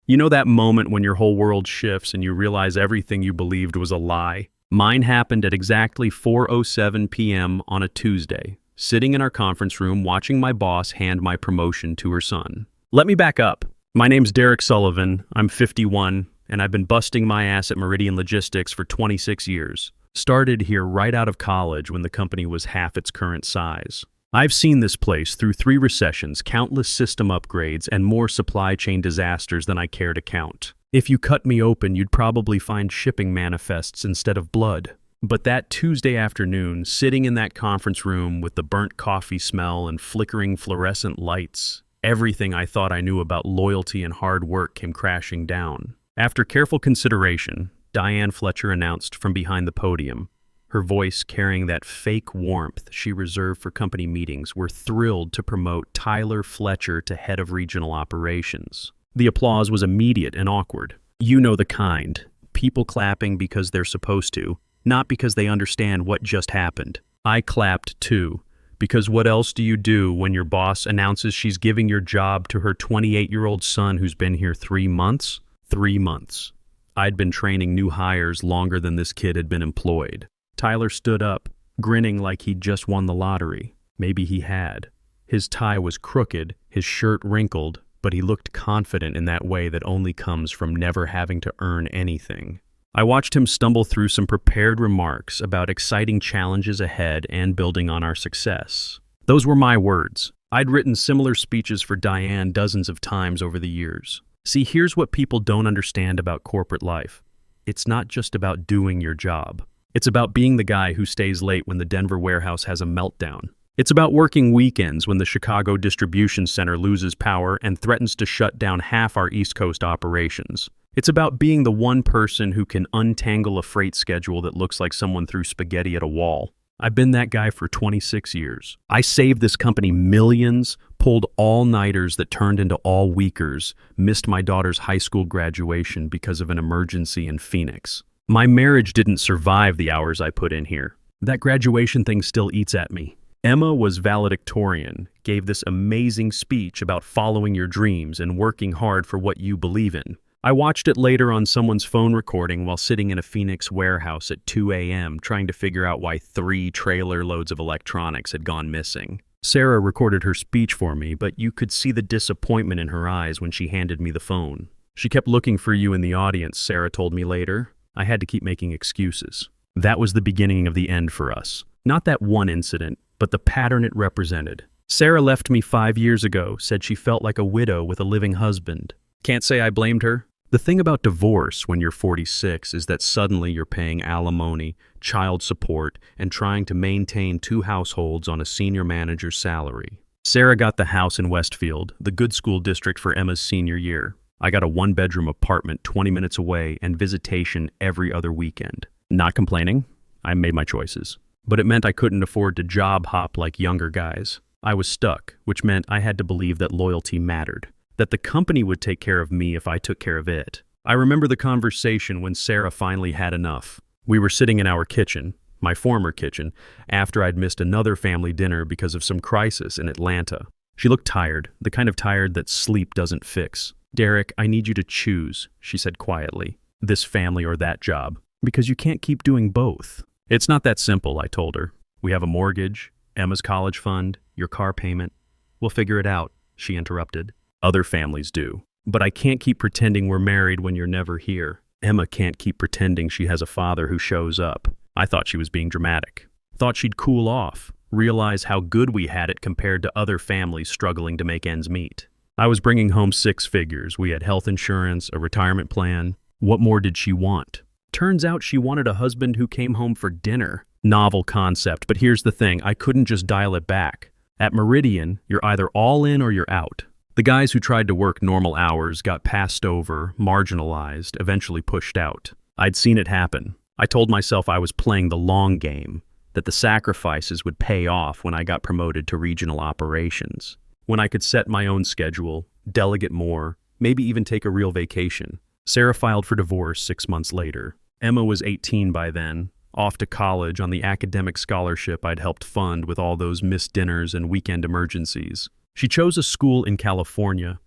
You know that moment when your whole world shifts and you realize everything you believed was a lie? Mine happened at exactly 4:07 p.m. on a Tuesday, sitting in our conference room watching my boss hand my promotion to her son. Let me back up. My name's Derek Sullivan, I'm 51, and I've been busting my ass at Meridian Logistics for 26 years. Started here right out of college when the company was half its current size. I've seen this place through 3 recessions, countless system upgrades, and more supply chain disasters than I care to count. If you cut me open, you'd probably find shipping manifests instead of blood. But that Tuesday afternoon, sitting in that conference room with the burnt coffee smell and flickering fluorescent lights, everything I thought I knew about loyalty and hard work came crashing down. After careful consideration, Diane Fletcher announced from behind the podium, her voice carrying that fake warmth she reserved for company meetings, "We're thrilled to promote Tyler Fletcher to head of regional operations." The applause was immediate and awkward. You know the kind. People clapping because they're supposed to, not because they understand what just happened. I clapped too, because what else do you do when your boss announces she's giving your job to her 28-year-old son who's been here 3 months? 3 months. I'd been training new hires longer than this kid had been employed. Tyler stood up, grinning like he'd just won the lottery. Maybe he had. His tie was crooked, his shirt wrinkled, but he looked confident in that way that only comes from never having to earn anything. I watched him stumble through some prepared remarks about exciting challenges ahead and building on our success. Those were my words. I'd written similar speeches for Diane dozens of times over the years. See, here's what people don't understand about corporate life. It's not just about doing your job. It's about being the guy who stays late when the Denver warehouse has a meltdown. It's about working weekends when the Chicago distribution center loses power and threatens to shut down half our East Coast operations. It's about being the one person who can untangle a freight schedule that looks like someone threw spaghetti at a wall. I've been that guy for 26 years. I saved this company millions, pulled all-nighters that turned into all-weekers, missed my daughter's high school graduation because of an emergency in Phoenix. My marriage didn't survive the hours I put in here. That graduation thing still eats at me. Emma was valedictorian, gave this amazing speech about following your dreams and working hard for what you believe in. I watched it later on someone's phone recording while sitting in a Phoenix warehouse at 2 a.m. trying to figure out why 3 trailer loads of electronics had gone missing. Sarah recorded her speech for me, but you could see the disappointment in her eyes when she handed me the phone. "She kept looking for you in the audience," Sarah told me later. I had to keep making excuses. That was the beginning of the end for us. Not that one incident, but the pattern it represented. Sarah left me 5 years ago, said she felt like a widow with a living husband. Can't say I blamed her. The thing about divorce when you're 46 is that suddenly you're paying alimony, child support, and trying to maintain 2 households on a senior manager's salary. Sarah got the house in Westfield, the good school district for Emma's senior year. I got a 1-bedroom apartment 20 minutes away and visitation every other weekend. Not complaining. I made my choices. But it meant I couldn't afford to job hop like younger guys. I was stuck, which meant I had to believe that loyalty mattered, that the company would take care of me if I took care of it. I remember the conversation when Sarah finally had enough. We were sitting in our kitchen, my former kitchen, after I'd missed another family dinner because of some crisis in Atlanta. She looked tired, the kind of tired that sleep doesn't fix. "Derek, I need you to choose," she said quietly, "this family or that job, because you can't keep doing both." "It's not that simple," I told her. "We have a mortgage, Emma's college fund, your car payment. We'll figure it out," she interrupted. "Other families do. But I can't keep pretending we're married when you're never here. Emma can't keep pretending she has a father who shows up." I thought she was being dramatic. Thought she'd cool off, realize how good we had it compared to other families struggling to make ends meet. I was bringing home 6 figures. We had health insurance, a retirement plan. What more did she want? Turns out she wanted a husband who came home for dinner. Novel concept, but here's the thing, I couldn't just dial it back. At Meridian, you're either all in or you're out. The guys who tried to work normal hours got passed over, marginalized, eventually pushed out. I'd seen it happen. I told myself I was playing the long game, that the sacrifices would pay off when I got promoted to regional operations. When I could set my own schedule, delegate more, maybe even take a real vacation. Sarah filed for divorce 6 months later. Emma was 18 by then, off to college on the academic scholarship I'd helped fund with all those missed dinners and weekend emergencies. She chose a school in California,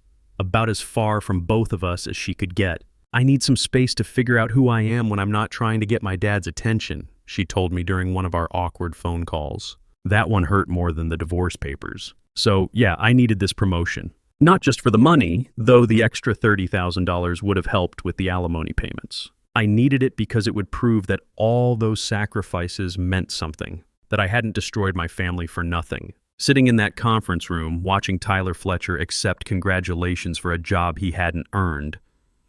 about as far from both of us as she could get. "I need some space to figure out who I am when I'm not trying to get my dad's attention," she told me during one of our awkward phone calls. That one hurt more than the divorce papers. So, yeah, I needed this promotion. Not just for the money, though the extra $30,000 would have helped with the alimony payments. I needed it because it would prove that all those sacrifices meant something, that I hadn't destroyed my family for nothing. Sitting in that conference room, watching Tyler Fletcher accept congratulations for a job he hadn't earned,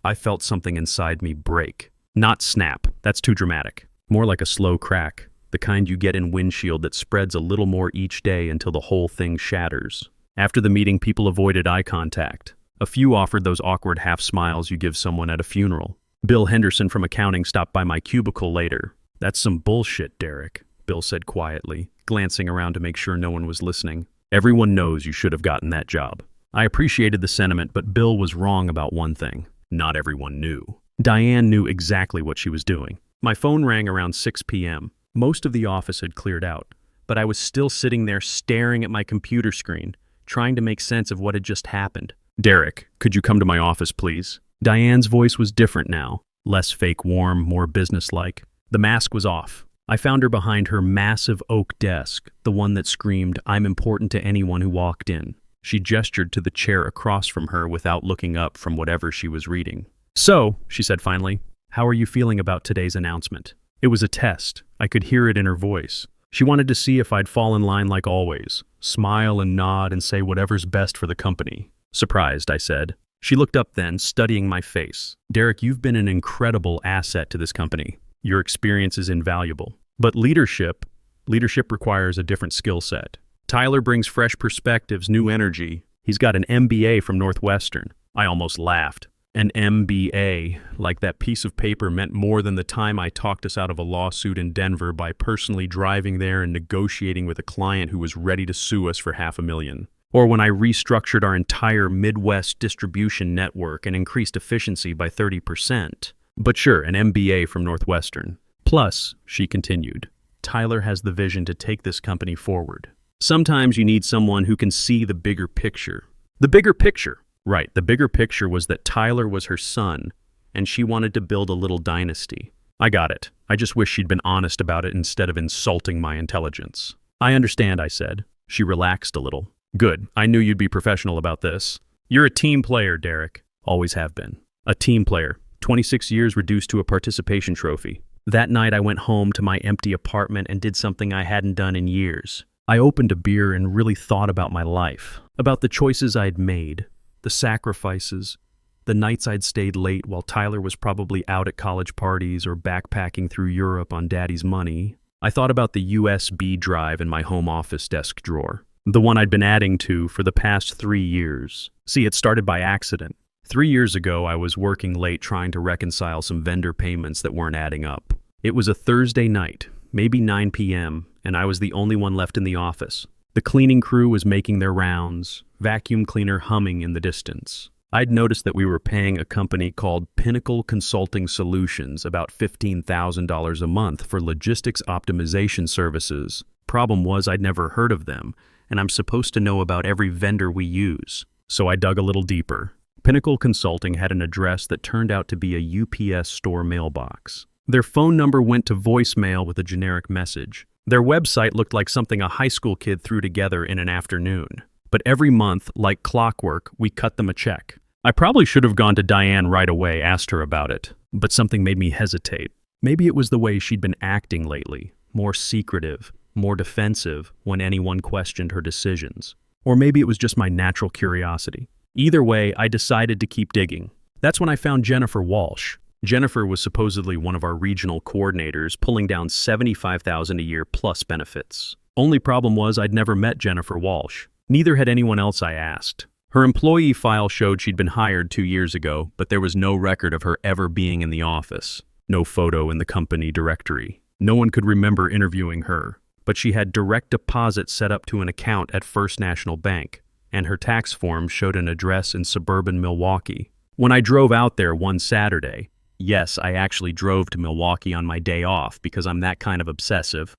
I felt something inside me break. Not snap, that's too dramatic. More like a slow crack, the kind you get in windshield that spreads a little more each day until the whole thing shatters. After the meeting, people avoided eye contact. A few offered those awkward half smiles you give someone at a funeral. Bill Henderson from accounting stopped by my cubicle later. "That's some bullshit, Derek," Bill said quietly, glancing around to make sure no one was listening. "Everyone knows you should have gotten that job." I appreciated the sentiment, but Bill was wrong about one thing. Not everyone knew. Diane knew exactly what she was doing. My phone rang around 6 p.m. Most of the office had cleared out, but I was still sitting there staring at my computer screen, trying to make sense of what had just happened. "Derek, could you come to my office, please?" Diane's voice was different now, less fake warm, more businesslike. The mask was off. I found her behind her massive oak desk, the one that screamed, "I'm important to anyone who walked in." She gestured to the chair across from her without looking up from whatever she was reading. "So," she said finally, "how are you feeling about today's announcement?" It was a test. I could hear it in her voice. She wanted to see if I'd fall in line like always, smile and nod and say whatever's best for the company. "Surprised," I said. She looked up then, studying my face. "Derek, you've been an incredible asset to this company. Your experience is invaluable. But leadership requires a different skill set. Tyler brings fresh perspectives, new energy. He's got an MBA from Northwestern." I almost laughed. An MBA, like that piece of paper, meant more than the time I talked us out of a lawsuit in Denver by personally driving there and negotiating with a client who was ready to sue us for $500,000. Or when I restructured our entire Midwest distribution network and increased efficiency by 30%. But sure, an MBA from Northwestern. Plus, she continued, Tyler has the vision to take this company forward. Sometimes you need someone who can see the bigger picture. The bigger picture. Right, the bigger picture was that Tyler was her son, and she wanted to build a little dynasty. I got it. I just wish she'd been honest about it instead of insulting my intelligence. "I understand," I said. She relaxed a little. "Good. I knew you'd be professional about this. You're a team player, Derek. Always have been. A team player. 26 years reduced to a participation trophy." That night I went home to my empty apartment and did something I hadn't done in years. I opened a beer and really thought about my life, about the choices I'd made, the sacrifices, the nights I'd stayed late while Tyler was probably out at college parties or backpacking through Europe on Daddy's money. I thought about the USB drive in my home office desk drawer, the one I'd been adding to for the past 3 years. See, it started by accident. 3 years ago, I was working late trying to reconcile some vendor payments that weren't adding up. It was a Thursday night, maybe 9 p.m., and I was the only one left in the office. The cleaning crew was making their rounds, vacuum cleaner humming in the distance. I'd noticed that we were paying a company called Pinnacle Consulting Solutions about $15,000 a month for logistics optimization services. Problem was I'd never heard of them, and I'm supposed to know about every vendor we use. So I dug a little deeper. Pinnacle Consulting had an address that turned out to be a UPS store mailbox. Their phone number went to voicemail with a generic message. Their website looked like something a high school kid threw together in an afternoon. But every month, like clockwork, we cut them a check. I probably should have gone to Diane right away, asked her about it, but something made me hesitate. Maybe it was the way she'd been acting lately, more secretive, more defensive when anyone questioned her decisions. Or maybe it was just my natural curiosity. Either way, I decided to keep digging. That's when I found Jennifer Walsh. Jennifer was supposedly one of our regional coordinators, pulling down $75,000 a year plus benefits. Only problem was I'd never met Jennifer Walsh. Neither had anyone else I asked. Her employee file showed she'd been hired 2 years ago, but there was no record of her ever being in the office. No photo in the company directory. No one could remember interviewing her. But she had direct deposit set up to an account at First National Bank, and her tax form showed an address in suburban Milwaukee. When I drove out there one Saturday, yes, I actually drove to Milwaukee on my day off because I'm that kind of obsessive,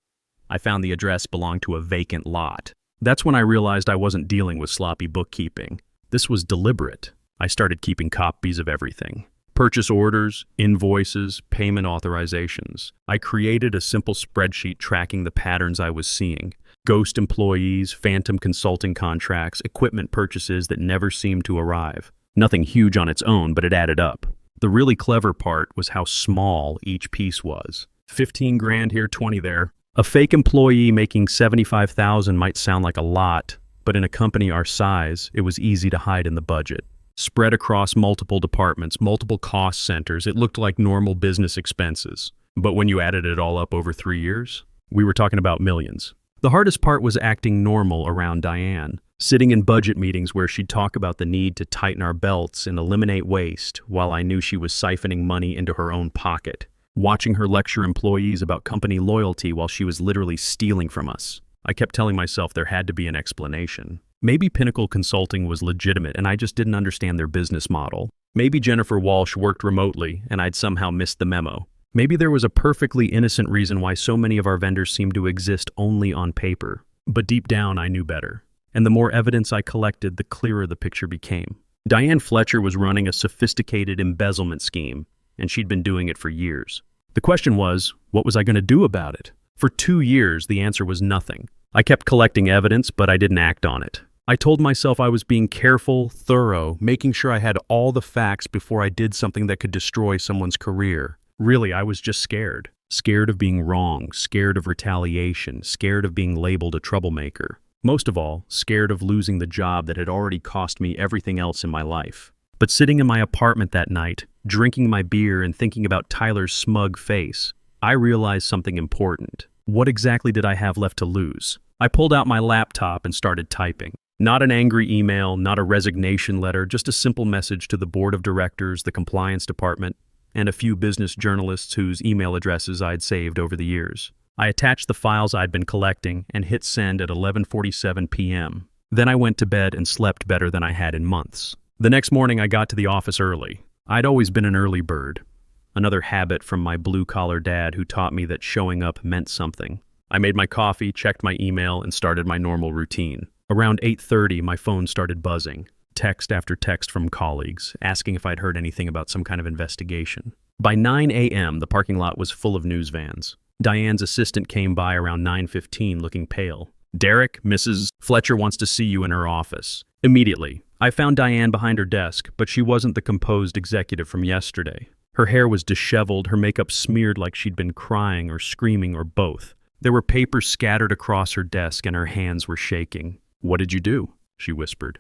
I found the address belonged to a vacant lot. That's when I realized I wasn't dealing with sloppy bookkeeping. This was deliberate. I started keeping copies of everything. Purchase orders, invoices, payment authorizations. I created a simple spreadsheet tracking the patterns I was seeing. Ghost employees, phantom consulting contracts, equipment purchases that never seemed to arrive. Nothing huge on its own, but it added up. The really clever part was how small each piece was. 15 grand here, 20 there. A fake employee making 75,000 might sound like a lot, but in a company our size, it was easy to hide in the budget. Spread across multiple departments, multiple cost centers, it looked like normal business expenses. But when you added it all up over 3 years, we were talking about millions. The hardest part was acting normal around Diane, sitting in budget meetings where she'd talk about the need to tighten our belts and eliminate waste while I knew she was siphoning money into her own pocket. Watching her lecture employees about company loyalty while she was literally stealing from us. I kept telling myself there had to be an explanation. Maybe Pinnacle Consulting was legitimate and I just didn't understand their business model. Maybe Jennifer Walsh worked remotely and I'd somehow missed the memo. Maybe there was a perfectly innocent reason why so many of our vendors seemed to exist only on paper. But deep down, I knew better. And the more evidence I collected, the clearer the picture became. Diane Fletcher was running a sophisticated embezzlement scheme, and she'd been doing it for years. The question was, what was I going to do about it? For 2 years, the answer was nothing. I kept collecting evidence, but I didn't act on it. I told myself I was being careful, thorough, making sure I had all the facts before I did something that could destroy someone's career. Really, I was just scared. Scared of being wrong, scared of retaliation, scared of being labeled a troublemaker. Most of all, scared of losing the job that had already cost me everything else in my life. But sitting in my apartment that night, drinking my beer and thinking about Tyler's smug face, I realized something important. What exactly did I have left to lose? I pulled out my laptop and started typing. Not an angry email, not a resignation letter, just a simple message to the board of directors, the compliance department, and a few business journalists whose email addresses I'd saved over the years. I attached the files I'd been collecting and hit send at 11:47 p.m. Then I went to bed and slept better than I had in months. The next morning I got to the office early. I'd always been an early bird. Another habit from my blue-collar dad who taught me that showing up meant something. I made my coffee, checked my email, and started my normal routine. Around 8:30, my phone started buzzing. Text after text from colleagues, asking if I'd heard anything about some kind of investigation. By 9 a.m., the parking lot was full of news vans. Diane's assistant came by around 9:15 looking pale. "Derek, Mrs. Fletcher wants to see you in her office." Immediately, I found Diane behind her desk, but she wasn't the composed executive from yesterday. Her hair was disheveled, her makeup smeared like she'd been crying or screaming or both. There were papers scattered across her desk and her hands were shaking. "What did you do?" she whispered.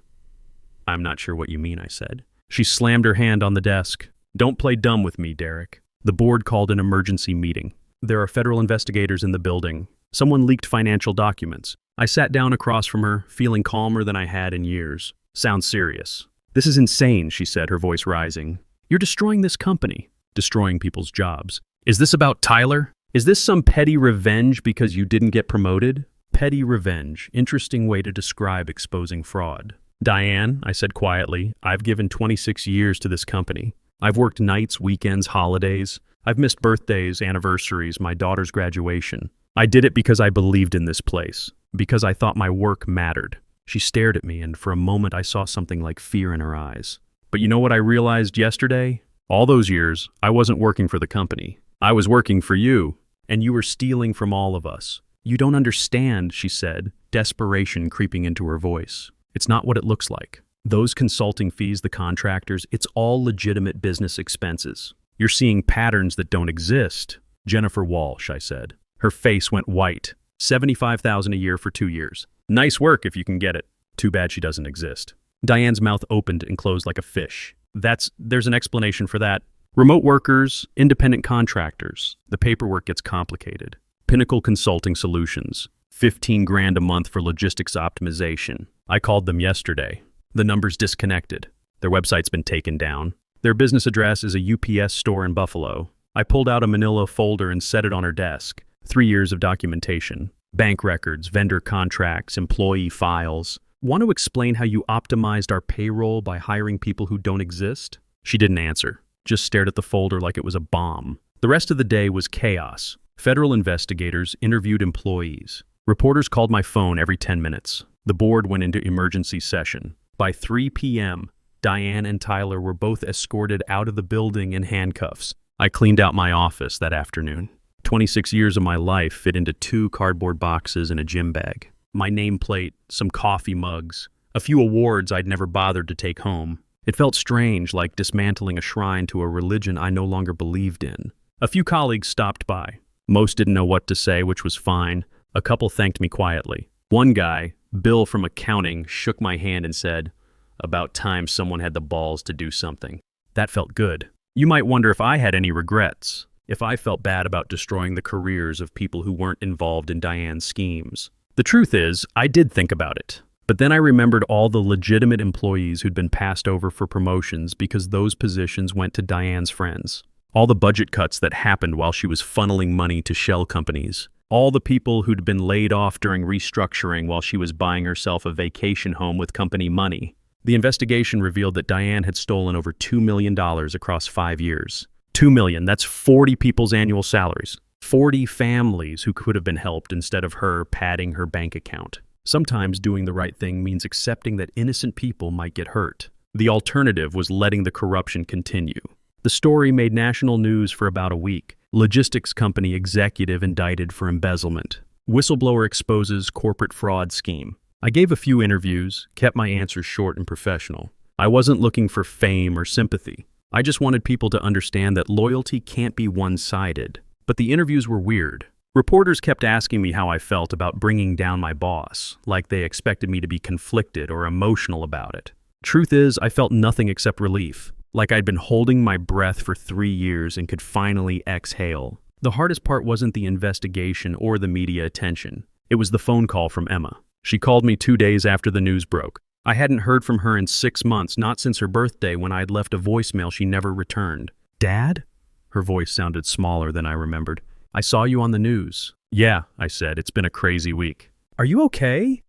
"I'm not sure what you mean," I said. She slammed her hand on the desk. "Don't play dumb with me, Derek." The board called an emergency meeting. There are federal investigators in the building. Someone leaked financial documents. I sat down across from her, feeling calmer than I had in years. "Sounds serious." "This is insane," she said, her voice rising. "You're destroying this company, destroying people's jobs. Is this about Tyler? Is this some petty revenge because you didn't get promoted?" Petty revenge. Interesting way to describe exposing fraud. "Diane," I said quietly, "I've given 26 years to this company. I've worked nights, weekends, holidays. I've missed birthdays, anniversaries, my daughter's graduation. I did it because I believed in this place, because I thought my work mattered." She stared at me, and for a moment I saw something like fear in her eyes. "But you know what I realized yesterday? All those years, I wasn't working for the company. I was working for you, and you were stealing from all of us. You don't understand," she said, desperation creeping into her voice. "It's not what it looks like. Those consulting fees, the contractors, it's all legitimate business expenses. You're seeing patterns that don't exist." "Jennifer Walsh," I said. Her face went white. 75,000 a year for 2 years. Nice work if you can get it. Too bad she doesn't exist. Diane's mouth opened and closed like a fish. There's an explanation for that. Remote workers, independent contractors. The paperwork gets complicated. Pinnacle Consulting Solutions. 15 grand a month for logistics optimization. I called them yesterday. The number's disconnected. Their website's been taken down. Their business address is a UPS store in Buffalo. I pulled out a manila folder and set it on her desk. 3 years of documentation. Bank records, vendor contracts, employee files. "Want to explain how you optimized our payroll by hiring people who don't exist?" She didn't answer, just stared at the folder like it was a bomb. The rest of the day was chaos. Federal investigators interviewed employees. Reporters called my phone every 10 minutes. The board went into emergency session. By 3 p.m., Diane and Tyler were both escorted out of the building in handcuffs. I cleaned out my office that afternoon. 26 years of my life fit into 2 cardboard boxes and a gym bag. My nameplate, some coffee mugs, a few awards I'd never bothered to take home. It felt strange, like dismantling a shrine to a religion I no longer believed in. A few colleagues stopped by. Most didn't know what to say, which was fine. A couple thanked me quietly. One guy, Bill from accounting, shook my hand and said, "About time someone had the balls to do something." That felt good. You might wonder if I had any regrets, if I felt bad about destroying the careers of people who weren't involved in Diane's schemes. The truth is, I did think about it. But then I remembered all the legitimate employees who'd been passed over for promotions because those positions went to Diane's friends. All the budget cuts that happened while she was funneling money to shell companies. All the people who'd been laid off during restructuring while she was buying herself a vacation home with company money. The investigation revealed that Diane had stolen over $2 million across 5 years. $2 million, that's 40 people's annual salaries. 40 families who could have been helped instead of her padding her bank account. Sometimes doing the right thing means accepting that innocent people might get hurt. The alternative was letting the corruption continue. The story made national news for about a week. Logistics company executive indicted for embezzlement. Whistleblower exposes corporate fraud scheme. I gave a few interviews, kept my answers short and professional. I wasn't looking for fame or sympathy. I just wanted people to understand that loyalty can't be one-sided. But the interviews were weird. Reporters kept asking me how I felt about bringing down my boss, like they expected me to be conflicted or emotional about it. Truth is, I felt nothing except relief, like I'd been holding my breath for 3 years and could finally exhale. The hardest part wasn't the investigation or the media attention. It was the phone call from Emma. She called me 2 days after the news broke. I hadn't heard from her in 6 months, not since her birthday when I'd left a voicemail she never returned. "Dad?" Her voice sounded smaller than I remembered. "I saw you on the news." "Yeah," I said, "it's been a crazy week." "Are you okay?"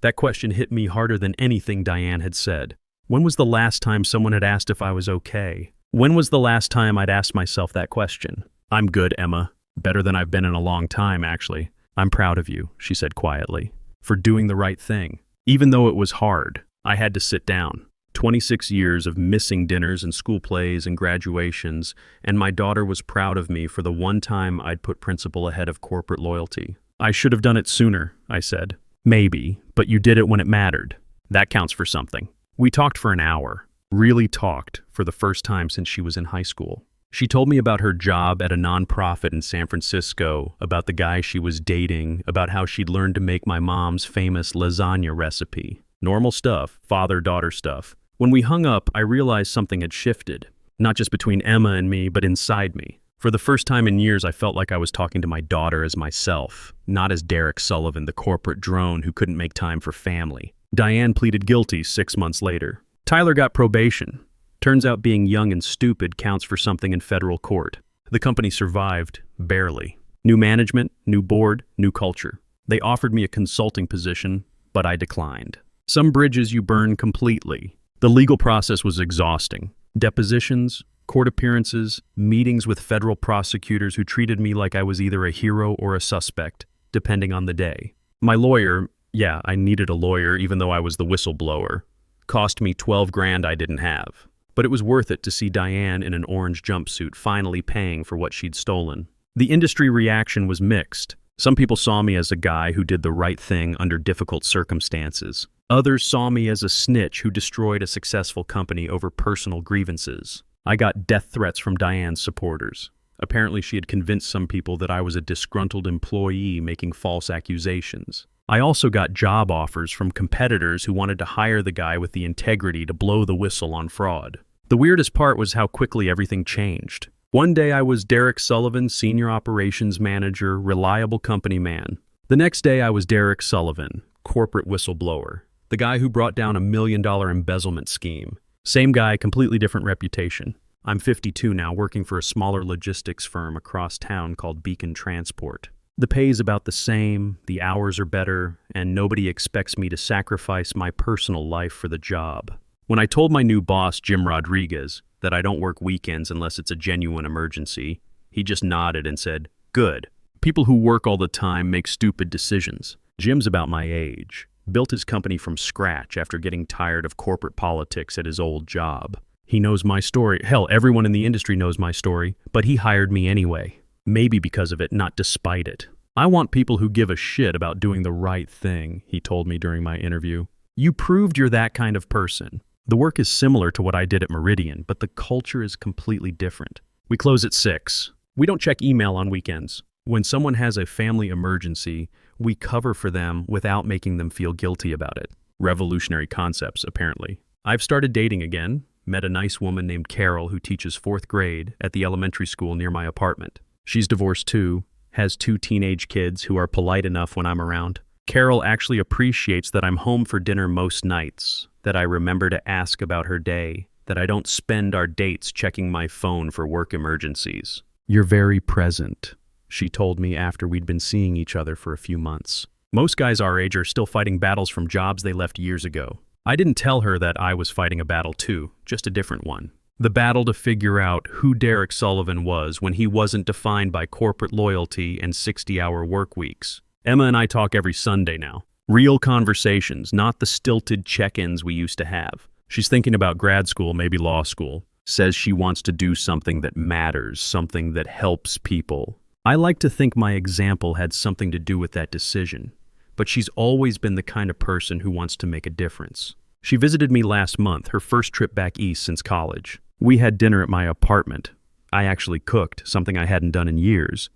That question hit me harder than anything Diane had said. When was the last time someone had asked if I was okay? When was the last time I'd asked myself that question? "I'm good, Emma. Better than I've been in a long time, actually." "I'm proud of you," she said quietly, "for doing the right thing. Even though it was hard, I had to sit down. 26 years of missing dinners and school plays and graduations, and my daughter was proud of me for the one time I'd put principle ahead of corporate loyalty. "I should have done it sooner," I said. "Maybe, but you did it when it mattered. That counts for something." We talked for an hour, really talked for the first time since she was in high school. She told me about her job at a nonprofit in San Francisco, about the guy she was dating, about how she'd learned to make my mom's famous lasagna recipe. Normal stuff, father-daughter stuff. When we hung up, I realized something had shifted, not just between Emma and me, but inside me. For the first time in years, I felt like I was talking to my daughter as myself, not as Derek Sullivan, the corporate drone who couldn't make time for family. Diane pleaded guilty 6 months later. Tyler got probation. Turns out being young and stupid counts for something in federal court. The company survived, barely. New management, new board, new culture. They offered me a consulting position, but I declined. Some bridges you burn completely. The legal process was exhausting. Depositions, court appearances, meetings with federal prosecutors who treated me like I was either a hero or a suspect, depending on the day. My lawyer, yeah, I needed a lawyer even though I was the whistleblower, cost me $12,000 I didn't have. But it was worth it to see Diane in an orange jumpsuit finally paying for what she'd stolen. The industry reaction was mixed. Some people saw me as a guy who did the right thing under difficult circumstances. Others saw me as a snitch who destroyed a successful company over personal grievances. I got death threats from Diane's supporters. Apparently she had convinced some people that I was a disgruntled employee making false accusations. I also got job offers from competitors who wanted to hire the guy with the integrity to blow the whistle on fraud. The weirdest part was how quickly everything changed. One day I was Derek Sullivan, senior operations manager, reliable company man. The next day I was Derek Sullivan, corporate whistleblower, the guy who brought down $1 million embezzlement scheme. Same guy, completely different reputation. I'm 52 now, working for a smaller logistics firm across town called Beacon Transport. The pay's about the same, the hours are better, and nobody expects me to sacrifice my personal life for the job. When I told my new boss, Jim Rodriguez, that I don't work weekends unless it's a genuine emergency, he just nodded and said, "Good. People who work all the time make stupid decisions." Jim's about my age. Built his company from scratch after getting tired of corporate politics at his old job. He knows my story. Hell, everyone in the industry knows my story, but he hired me anyway. Maybe because of it, not despite it. I want people who give a shit about doing the right thing, he told me during my interview. You proved you're that kind of person. The work is similar to what I did at Meridian, but the culture is completely different. We close at 6. We don't check email on weekends. When someone has a family emergency, we cover for them without making them feel guilty about it. Revolutionary concepts, apparently. I've started dating again, met a nice woman named Carol who teaches 4th grade at the elementary school near my apartment. She's divorced too, has 2 teenage kids who are polite enough when I'm around. Carol actually appreciates that I'm home for dinner most nights, that I remember to ask about her day, that I don't spend our dates checking my phone for work emergencies. You're very present, she told me after we'd been seeing each other for a few months. Most guys our age are still fighting battles from jobs they left years ago. I didn't tell her that I was fighting a battle too, just a different one. The battle to figure out who Derek Sullivan was when he wasn't defined by corporate loyalty and 60-hour work weeks. Emma and I talk every Sunday now. Real conversations, not the stilted check-ins we used to have. She's thinking about grad school, maybe law school. Says she wants to do something that matters, something that helps people. I like to think my example had something to do with that decision, but she's always been the kind of person who wants to make a difference. She visited me last month, her first trip back east since college. We had dinner at my apartment. I actually cooked, something I hadn't done in years,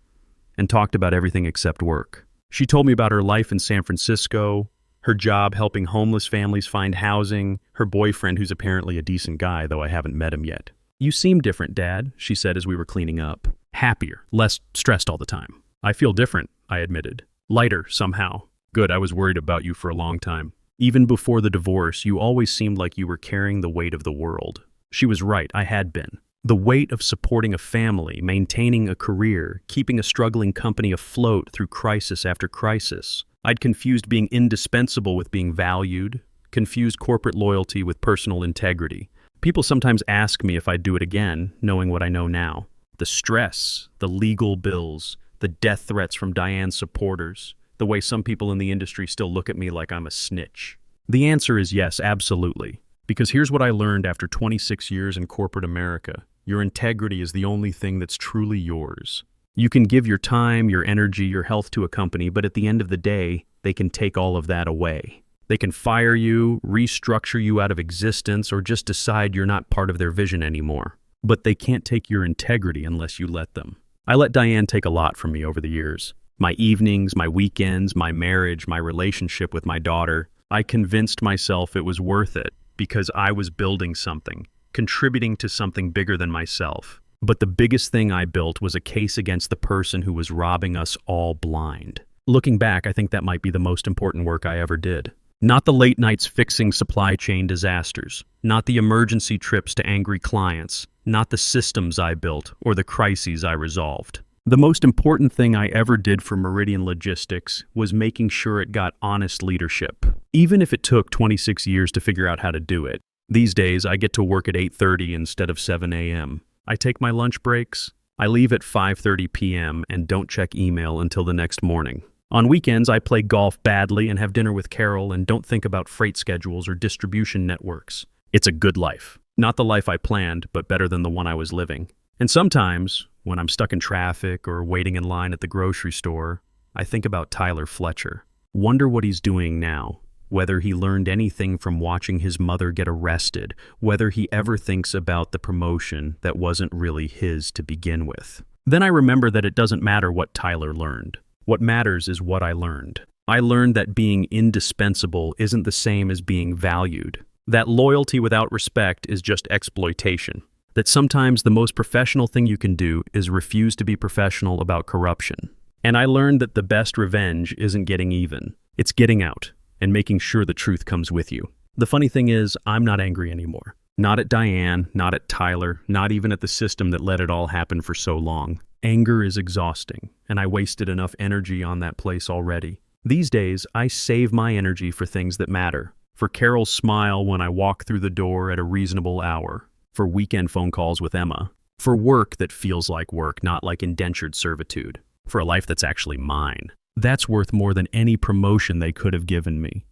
and talked about everything except work. She told me about her life in San Francisco, her job helping homeless families find housing, her boyfriend who's apparently a decent guy, though I haven't met him yet. You seem different, Dad, she said as we were cleaning up. Happier, less stressed all the time. I feel different, I admitted. Lighter, somehow. Good, I was worried about you for a long time. Even before the divorce, you always seemed like you were carrying the weight of the world. She was right, I had been. The weight of supporting a family, maintaining a career, keeping a struggling company afloat through crisis after crisis. I'd confused being indispensable with being valued, confused corporate loyalty with personal integrity. People sometimes ask me if I'd do it again, knowing what I know now. The stress, the legal bills, the death threats from Diane's supporters, the way some people in the industry still look at me like I'm a snitch. The answer is yes, absolutely. Because here's what I learned after 26 years in corporate America. Your integrity is the only thing that's truly yours. You can give your time, your energy, your health to a company, but at the end of the day, they can take all of that away. They can fire you, restructure you out of existence, or just decide you're not part of their vision anymore. But they can't take your integrity unless you let them. I let Diane take a lot from me over the years. My evenings, my weekends, my marriage, my relationship with my daughter. I convinced myself it was worth it because I was building something, contributing to something bigger than myself. But the biggest thing I built was a case against the person who was robbing us all blind. Looking back, I think that might be the most important work I ever did. Not the late nights fixing supply chain disasters, not the emergency trips to angry clients, not the systems I built or the crises I resolved. The most important thing I ever did for Meridian Logistics was making sure it got honest leadership, even if it took 26 years to figure out how to do it. These days, I get to work at 8:30 instead of 7 a.m. I take my lunch breaks. I leave at 5:30 p.m. and don't check email until the next morning. On weekends, I play golf badly and have dinner with Carol and don't think about freight schedules or distribution networks. It's a good life. Not the life I planned, but better than the one I was living. And sometimes, when I'm stuck in traffic or waiting in line at the grocery store, I think about Tyler Fletcher. Wonder what he's doing now. Whether he learned anything from watching his mother get arrested, whether he ever thinks about the promotion that wasn't really his to begin with. Then I remember that it doesn't matter what Tyler learned. What matters is what I learned. I learned that being indispensable isn't the same as being valued. That loyalty without respect is just exploitation. That sometimes the most professional thing you can do is refuse to be professional about corruption. And I learned that the best revenge isn't getting even. It's getting out and making sure the truth comes with you. The funny thing is, I'm not angry anymore. Not at Diane, not at Tyler, not even at the system that let it all happen for so long. Anger is exhausting, and I wasted enough energy on that place already. These days, I save my energy for things that matter. For Carol's smile when I walk through the door at a reasonable hour. For weekend phone calls with Emma. For work that feels like work, not like indentured servitude. For a life that's actually mine. That's worth more than any promotion they could have given me.